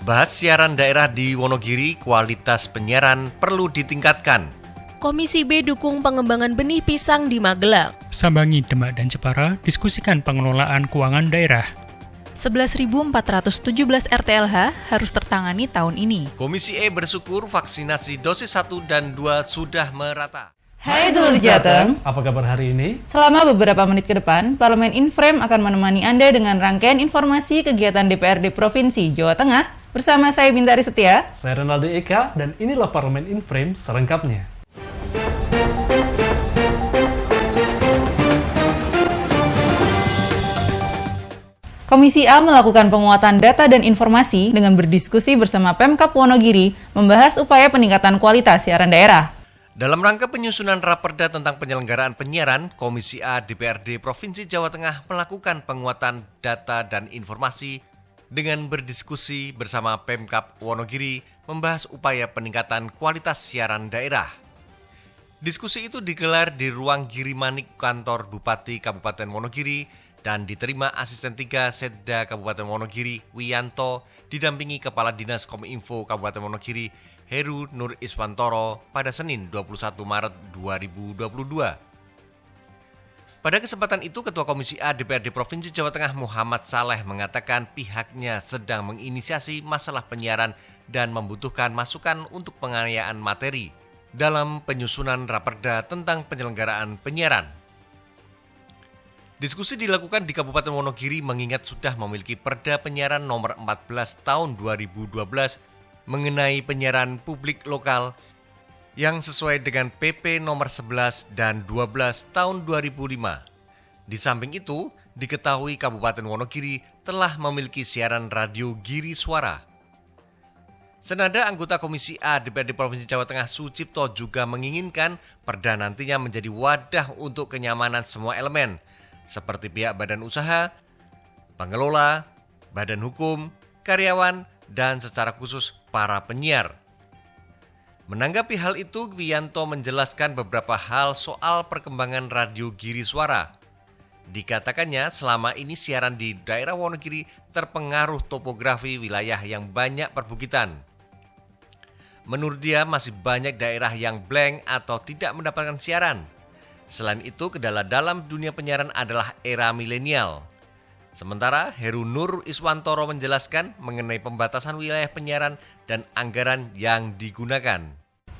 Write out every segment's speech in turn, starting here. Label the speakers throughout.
Speaker 1: Bahas siaran daerah di Wonogiri, kualitas penyiaran perlu ditingkatkan.
Speaker 2: Komisi B dukung pengembangan benih pisang di Magelang.
Speaker 3: Sambangi, Demak, dan Jepara diskusikan pengelolaan keuangan daerah.
Speaker 4: 11.417 RTLH harus tertangani tahun ini.
Speaker 1: Komisi E bersyukur vaksinasi dosis 1 dan 2 sudah merata.
Speaker 4: Hai dulur Jateng,
Speaker 5: Apa kabar hari ini?
Speaker 4: selama beberapa menit ke depan, Parlemen Inframe akan menemani Anda dengan rangkaian informasi kegiatan DPRD Provinsi Jawa Tengah bersama saya Bintari Setia.
Speaker 5: Saya Renaldi Eka dan inilah Parlemen Inframe selengkapnya.
Speaker 4: Komisi A melakukan penguatan data dan informasi dengan berdiskusi bersama Pemkab Wonogiri membahas upaya peningkatan kualitas siaran daerah.
Speaker 1: Dalam rangka penyusunan raperda tentang penyelenggaraan penyiaran, Komisi A DPRD Provinsi Jawa Tengah melakukan penguatan data dan informasi dengan berdiskusi bersama Pemkab Wonogiri membahas upaya peningkatan kualitas siaran daerah. Diskusi itu digelar di ruang Girimanik kantor Bupati Kabupaten Wonogiri dan diterima Asisten 3 Setda Kabupaten Wonogiri Wiyanto didampingi Kepala Dinas Kominfo Kabupaten Wonogiri Heru Nur Iswantoro pada Senin 21 Maret 2022. Pada kesempatan itu, Ketua Komisi A DPRD Provinsi Jawa Tengah Muhammad Saleh mengatakan pihaknya sedang menginisiasi masalah penyiaran dan membutuhkan masukan untuk penganiayaan materi dalam penyusunan raperda tentang penyelenggaraan penyiaran. Diskusi dilakukan di Kabupaten Wonogiri mengingat sudah memiliki Perda Penyiaran nomor 14 tahun 2012 mengenai penyiaran publik lokal yang sesuai dengan PP nomor 11 dan 12 tahun 2005. Di samping itu, diketahui Kabupaten Wonogiri telah memiliki siaran radio Giri Suara. Senada anggota Komisi A DPRD Provinsi Jawa Tengah Sucipto juga menginginkan perda nantinya menjadi wadah untuk kenyamanan semua elemen, seperti pihak badan usaha, pengelola, badan hukum, karyawan, dan secara khusus para penyiar. Menanggapi hal itu, Wiyanto menjelaskan beberapa hal soal perkembangan radio Giri Suara. Dikatakannya selama ini siaran di daerah Wonogiri terpengaruh topografi wilayah yang banyak perbukitan. Menurut dia masih banyak daerah yang blank atau tidak mendapatkan siaran. Selain itu, kendala dalam dunia penyiaran adalah era milenial. Sementara Heru Nur Iswantoro menjelaskan mengenai pembatasan wilayah penyiaran dan anggaran yang digunakan.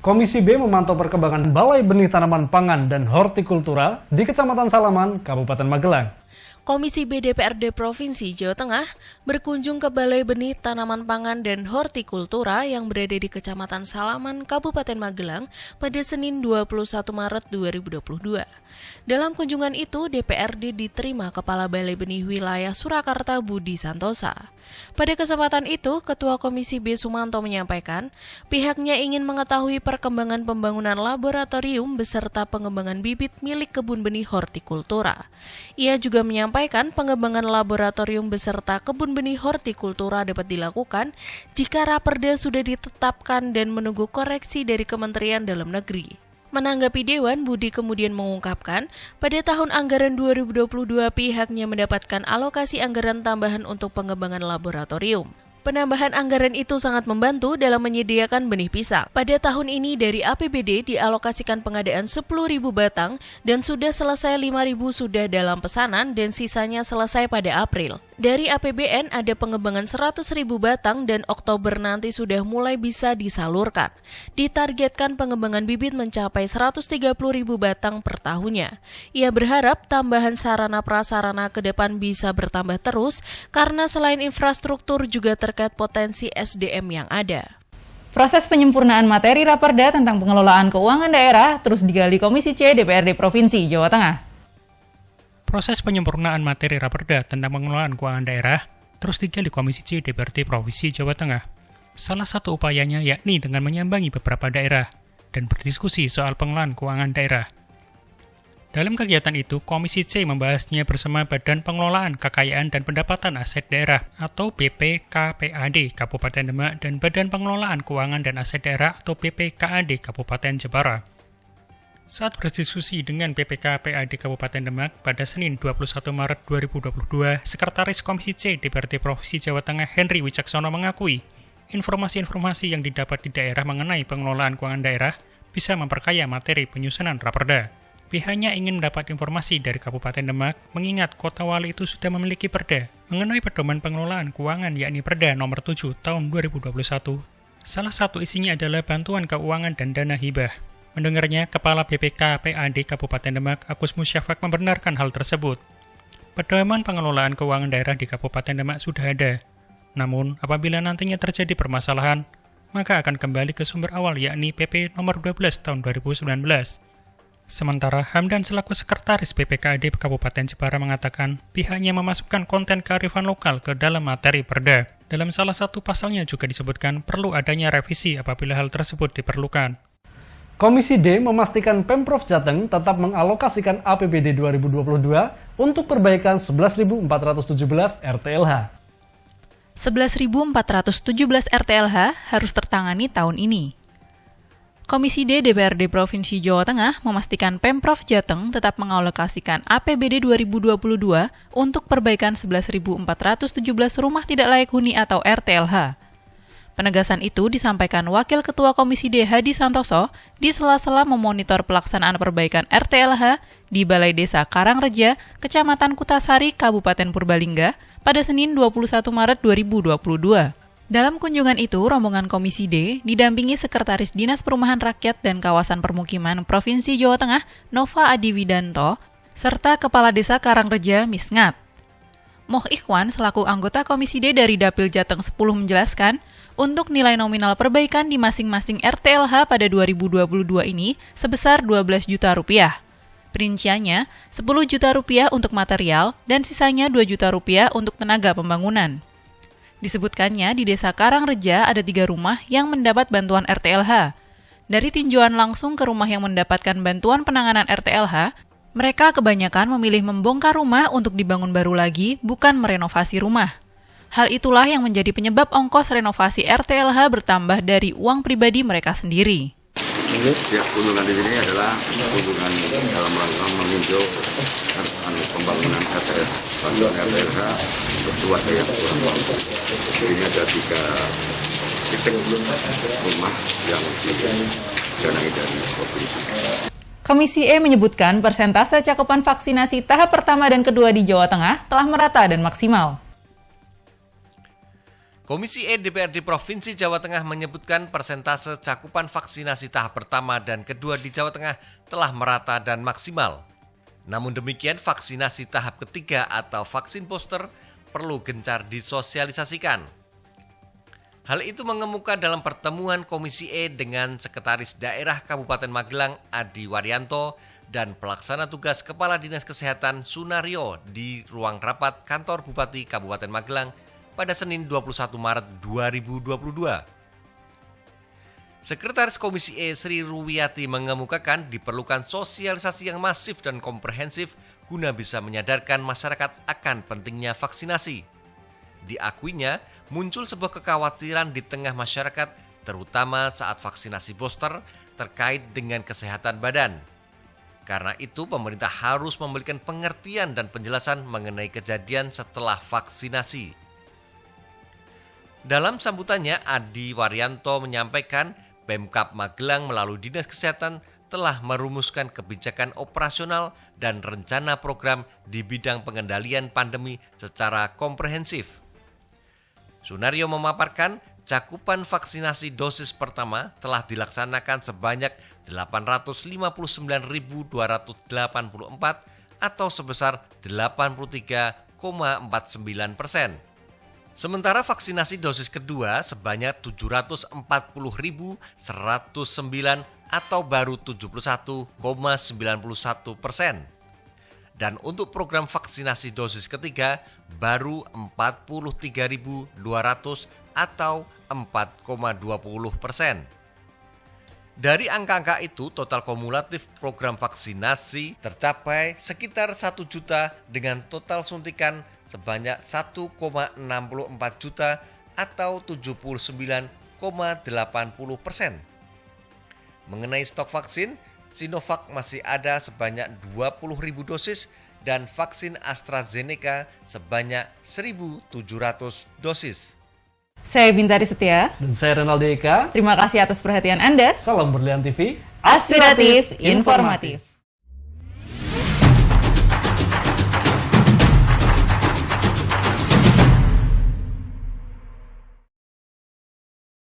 Speaker 5: Komisi B memantau perkembangan Balai Benih Tanaman Pangan dan Hortikultura di Kecamatan Salaman, Kabupaten Magelang.
Speaker 2: Komisi B DPRD Provinsi Jawa Tengah berkunjung ke Balai Benih Tanaman Pangan dan Hortikultura yang berada di Kecamatan Salaman, Kabupaten Magelang pada Senin 21 Maret 2022. Dalam kunjungan itu, DPRD diterima Kepala Balai Benih Wilayah Surakarta Budi Santosa. Pada kesempatan itu, Ketua Komisi B Sumanto menyampaikan, pihaknya ingin mengetahui perkembangan pembangunan laboratorium beserta pengembangan bibit milik kebun benih hortikultura. Ia juga menyampaikan pengembangan laboratorium beserta kebun benih hortikultura dapat dilakukan jika raperda sudah ditetapkan dan menunggu koreksi dari Kementerian Dalam Negeri. Menanggapi Dewan, Budi kemudian mengungkapkan, pada tahun anggaran 2022 pihaknya mendapatkan alokasi anggaran tambahan untuk pengembangan laboratorium. Penambahan anggaran itu sangat membantu dalam menyediakan benih pisang. Pada tahun ini dari APBD dialokasikan pengadaan 10.000 batang dan sudah selesai 5.000 sudah dalam pesanan dan sisanya selesai pada April. Dari APBN ada pengembangan 100.000 batang dan Oktober nanti sudah mulai bisa disalurkan. Ditargetkan pengembangan bibit mencapai 130.000 batang per tahunnya. Ia berharap tambahan sarana prasarana ke depan bisa bertambah terus karena selain infrastruktur juga terkait potensi SDM yang ada.
Speaker 4: Proses penyempurnaan materi raperda tentang pengelolaan keuangan daerah terus digali Komisi C DPRD Provinsi Jawa Tengah.
Speaker 3: Proses penyempurnaan materi raperda tentang pengelolaan keuangan daerah terus digali Komisi C DPRD Provinsi Jawa Tengah. Salah satu upayanya yakni dengan menyambangi beberapa daerah dan berdiskusi soal pengelolaan keuangan daerah. Dalam kegiatan itu, Komisi C membahasnya bersama Badan Pengelolaan Kekayaan dan Pendapatan Aset Daerah atau BPKPAD Kabupaten Demak dan Badan Pengelolaan Keuangan dan Aset Daerah atau BPKAD Kabupaten Jepara. Saat berdiskusi dengan BPKPAD Kabupaten Demak pada Senin 21 Maret 2022, Sekretaris Komisi C DPRD Provinsi Jawa Tengah Henry Wicaksono mengakui Informasi-informasi yang didapat di daerah mengenai pengelolaan keuangan daerah bisa memperkaya materi penyusunan Raperda. Pihaknya ingin mendapat informasi dari Kabupaten Demak, mengingat Kota Wali itu sudah memiliki perda mengenai pedoman pengelolaan keuangan, yakni Perda nomor 7 tahun 2021. Salah satu isinya adalah bantuan keuangan dan dana hibah. Mendengarnya, Kepala BPK PAD Kabupaten Demak, Agus Musyafak, membenarkan hal tersebut. Pedoman pengelolaan keuangan daerah di Kabupaten Demak sudah ada. Namun, apabila nantinya terjadi permasalahan, maka akan kembali ke sumber awal, yakni PP nomor 12 tahun 2019. Sementara Hamdan selaku Sekretaris BPKAD Kabupaten Jepara mengatakan pihaknya memasukkan konten kearifan lokal ke dalam materi perda. Dalam salah satu pasalnya juga disebutkan perlu adanya revisi apabila hal tersebut diperlukan.
Speaker 5: Komisi D memastikan Pemprov Jateng tetap mengalokasikan APBD 2022 untuk perbaikan 11.417 RTLH.
Speaker 4: 11.417 RTLH harus tertangani tahun ini. Komisi D DPRD Provinsi Jawa Tengah memastikan Pemprov Jateng tetap mengalokasikan APBD 2022 untuk perbaikan 11.417 rumah tidak layak huni atau RTLH. Penegasan itu disampaikan Wakil Ketua Komisi D Hadi Santoso di sela-sela memonitor pelaksanaan perbaikan RTLH di Balai Desa Karangreja, Kecamatan Kutasari, Kabupaten Purbalingga pada Senin 21 Maret 2022. Dalam kunjungan itu, rombongan Komisi D didampingi Sekretaris Dinas Perumahan Rakyat dan Kawasan Permukiman Provinsi Jawa Tengah, Nova Adiwidanto, serta Kepala Desa Karangreja, Misngat. Moh Ikhwan selaku anggota Komisi D dari Dapil Jateng 10 menjelaskan, untuk nilai nominal perbaikan di masing-masing RTLH pada 2022 ini sebesar 12 juta rupiah. Perinciannya, 10 juta rupiah untuk material dan sisanya 2 juta rupiah untuk tenaga pembangunan. Disebutkannya di Desa Karangreja ada 3 rumah yang mendapat bantuan RTLH. Dari tinjauan langsung ke rumah yang mendapatkan bantuan penanganan RTLH, mereka kebanyakan memilih membongkar rumah untuk dibangun baru lagi, bukan merenovasi rumah. Hal itulah yang menjadi penyebab ongkos renovasi RTLH bertambah dari uang pribadi mereka sendiri.
Speaker 6: Ya, kunjungan di sini adalah kunjungan dalam rangka meninjau pembangunan RTLH, bantuan RTLH untuk keluarga yang kurang mampu. Ini ada 3 titik rumah yang didanai dari provinsi.
Speaker 4: Komisi E menyebutkan persentase cakupan vaksinasi tahap pertama dan kedua di Jawa Tengah telah merata dan maksimal.
Speaker 1: Komisi E DPRD Provinsi Jawa Tengah menyebutkan persentase cakupan vaksinasi tahap pertama dan kedua di Jawa Tengah telah merata dan maksimal. Namun demikian, vaksinasi tahap ketiga atau vaksin booster perlu gencar disosialisasikan. Hal itu mengemuka dalam pertemuan Komisi E dengan Sekretaris Daerah Kabupaten Magelang Adi Waryanto dan Pelaksana Tugas Kepala Dinas Kesehatan Sunario di ruang rapat kantor Bupati Kabupaten Magelang pada Senin 21 Maret 2022. Sekretaris Komisi E Sri Ruwiati mengemukakan diperlukan sosialisasi yang masif dan komprehensif guna bisa menyadarkan masyarakat akan pentingnya vaksinasi. Diakuinya, muncul sebuah kekhawatiran di tengah masyarakat, terutama saat vaksinasi booster terkait dengan kesehatan badan. Karena itu, pemerintah harus memberikan pengertian dan penjelasan mengenai kejadian setelah vaksinasi. Dalam sambutannya, Adi Waryanto menyampaikan Pemkab Magelang melalui Dinas Kesehatan telah merumuskan kebijakan operasional dan rencana program di bidang pengendalian pandemi secara komprehensif. Sunario memaparkan cakupan vaksinasi dosis pertama telah dilaksanakan sebanyak 859.284 atau sebesar 83,49%. Sementara vaksinasi dosis kedua sebanyak 740.109 atau baru 71,91%. Dan untuk program vaksinasi dosis ketiga baru 43.200 atau 4,20%. Dari angka-angka itu, total kumulatif program vaksinasi tercapai sekitar 1 juta dengan total suntikan sebanyak 1,64 juta atau 79,80%. Mengenai stok vaksin, Sinovac masih ada sebanyak 20.000 dosis dan vaksin AstraZeneca sebanyak 1.700 dosis.
Speaker 4: Saya Bintari Setia.
Speaker 5: Dan saya Renaldi Eka.
Speaker 4: Terima kasih atas perhatian Anda.
Speaker 5: Salam Berlian TV.
Speaker 4: Aspiratif, informatif.